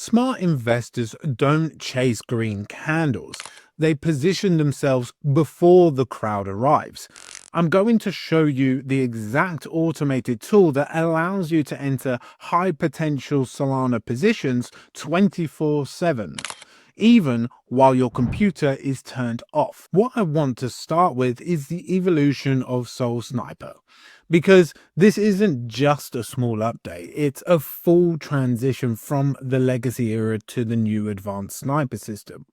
Smart investors don't chase green candles. They position themselves before the crowd arrives. I'm going to show you the exact automated tool that allows you to enter high potential Solana positions 24/7, even while your computer is turned off. What I want to start with is the evolution of Soul Sniper, because this isn't just a small update, it's a full transition from the legacy era to the new advanced sniper system.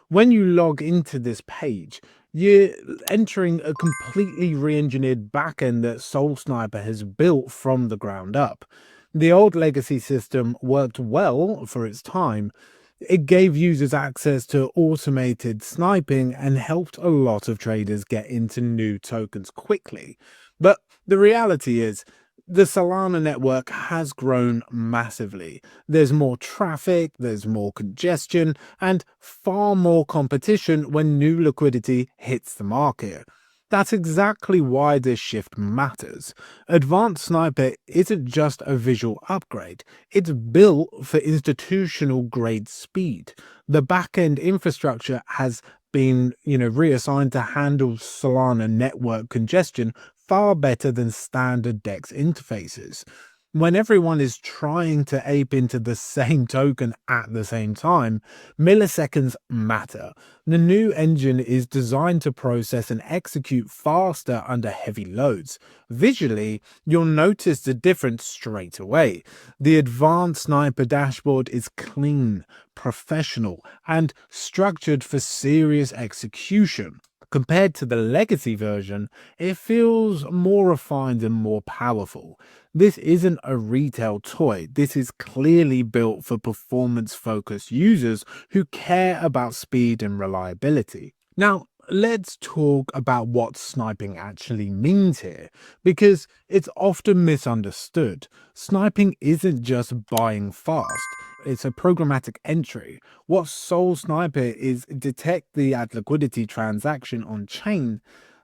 When you log into this page, you're entering a completely re-engineered backend that Soul Sniper has built from the ground up. The old legacy system worked well for its time. It gave users access to automated sniping and helped a lot of traders get into new tokens quickly. But the reality is, the Solana network has grown massively. There's more traffic, there's more congestion, and far more competition when new liquidity hits the market. That's exactly why this shift matters. Advanced Sniper isn't just a visual upgrade, it's built for institutional grade speed. The backend infrastructure has been, reassigned to handle Solana network congestion far better than standard DEX interfaces. When everyone is trying to ape into the same token at the same time, milliseconds matter. The new engine is designed to process and execute faster under heavy loads. Visually, you'll notice the difference straight away. The advanced sniper dashboard is clean, professional, and structured for serious execution. Compared to the legacy version, it feels more refined and more powerful. This isn't a retail toy. This is clearly built for performance-focused users who care about speed and reliability. Now, let's talk about what sniping actually means here, because it's often misunderstood. Sniping isn't just buying fast. It's a programmatic entry. What Soul Sniper is detect the add liquidity transaction on chain.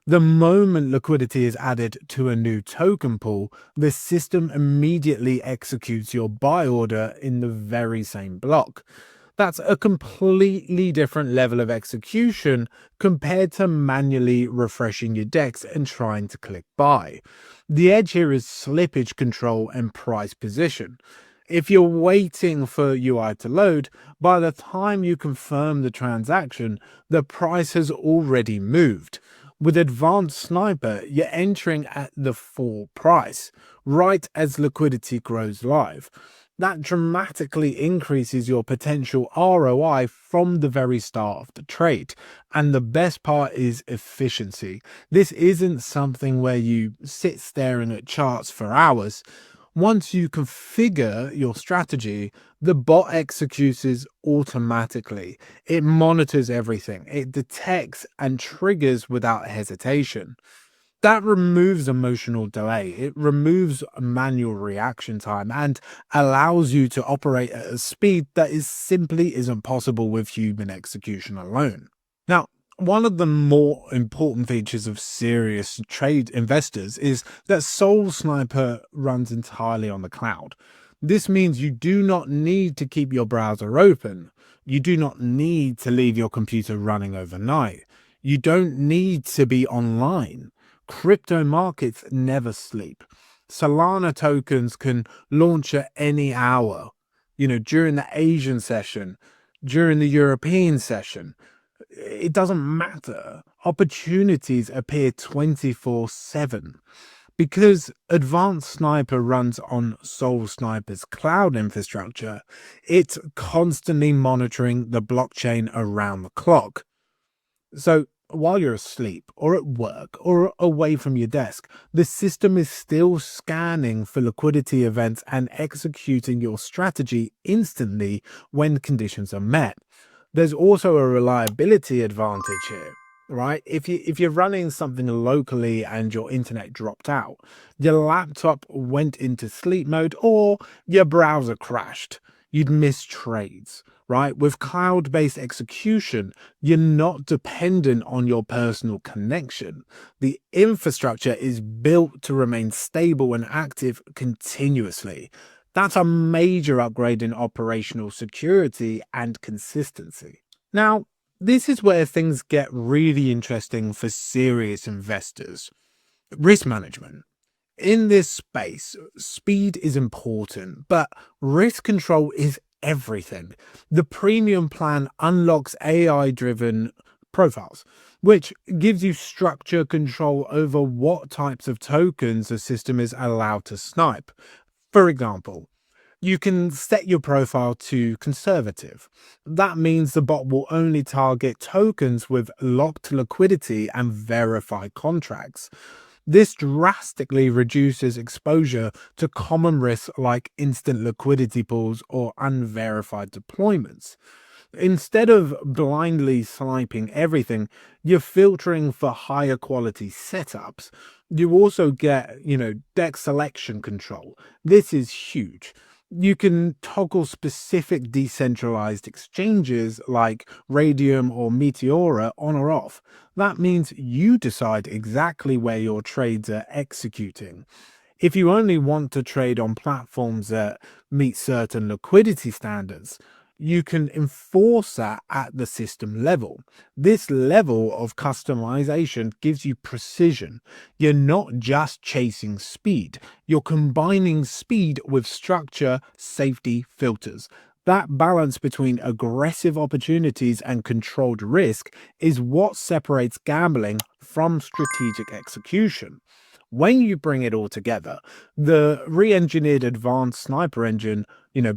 The moment liquidity is added to a new token pool, the system immediately executes your buy order in the very same block. That's a completely different level of execution compared to manually refreshing your decks and trying to click buy. The edge here is slippage control and price position. If you're waiting for UI to load, by the time you confirm the transaction, the price has already moved. With Advanced Sniper, you're entering at the full price, right as liquidity grows live. That dramatically increases your potential ROI from the very start of the trade. And the best part is efficiency. This isn't something where you sit staring at charts for hours. Once you configure your strategy, the bot executes automatically. It monitors everything. It detects and triggers without hesitation. That removes emotional delay. It removes manual reaction time and allows you to operate at a speed that is simply isn't possible with human execution alone. Now, one of the more important features of serious trade investors is that Soul Sniper runs entirely on the cloud. This means you do not need to keep your browser open. You do not need to leave your computer running overnight. You don't need to be online. Crypto markets never sleep. Solana tokens can launch at any hour, during the Asian session, during the European session. It doesn't matter. Opportunities appear 24/7. Because Advanced Sniper runs on Soul Sniper's cloud infrastructure, it's constantly monitoring the blockchain around the clock. So while you're asleep or at work or away from your desk, the system is still scanning for liquidity events and executing your strategy instantly when conditions are met. There's also a reliability advantage here, right? If you're running something locally and your internet dropped out, your laptop went into sleep mode, or your browser crashed, you'd miss trades, right? With cloud-based execution, you're not dependent on your personal connection. The infrastructure is built to remain stable and active continuously. That's a major upgrade in operational security and consistency. Now, this is where things get really interesting for serious investors. Risk management. In this space, speed is important, but risk control is everything. The premium plan unlocks AI driven profiles, which gives you structure control over what types of tokens a system is allowed to snipe. For example, you can set your profile to conservative. That means the bot will only target tokens with locked liquidity and verified contracts. This drastically reduces exposure to common risks like instant liquidity pools or unverified deployments. Instead of blindly sniping everything, you're filtering for higher quality setups. You also get, deck selection control. This is huge. You can toggle specific decentralized exchanges like Radium or Meteora on or off. That means you decide exactly where your trades are executing. If you only want to trade on platforms that meet certain liquidity standards, you can enforce that at the system level. This level of customization gives you precision. You're not just chasing speed, you're combining speed with structure, safety, filters. That balance between aggressive opportunities and controlled risk is what separates gambling from strategic execution. When you bring it all together, the re-engineered advanced sniper engine,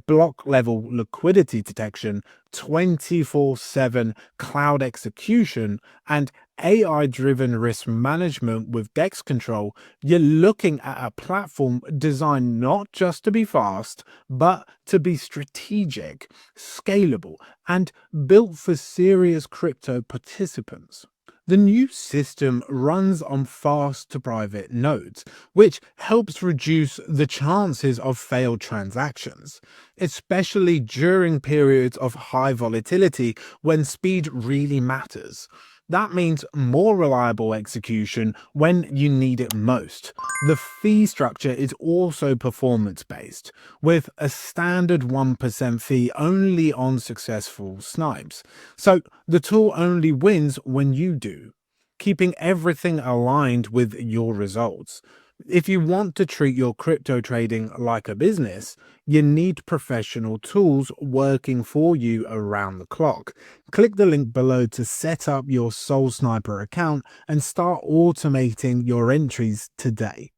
block level liquidity detection, 24/7 cloud execution, and AI driven risk management with DEX control, you're looking at a platform designed not just to be fast, but to be strategic, scalable, and built for serious crypto participants. The new system runs on fast to private nodes, which helps reduce the chances of failed transactions, especially during periods of high volatility when speed really matters. That means more reliable execution when you need it most. The fee structure is also performance based, with a standard 1% fee only on successful snipes. So the tool only wins when you do, keeping everything aligned with your results. If you want to treat your crypto trading like a business, you need professional tools working for you around the clock. Click the link below to set up your Soul Sniper account and start automating your entries today.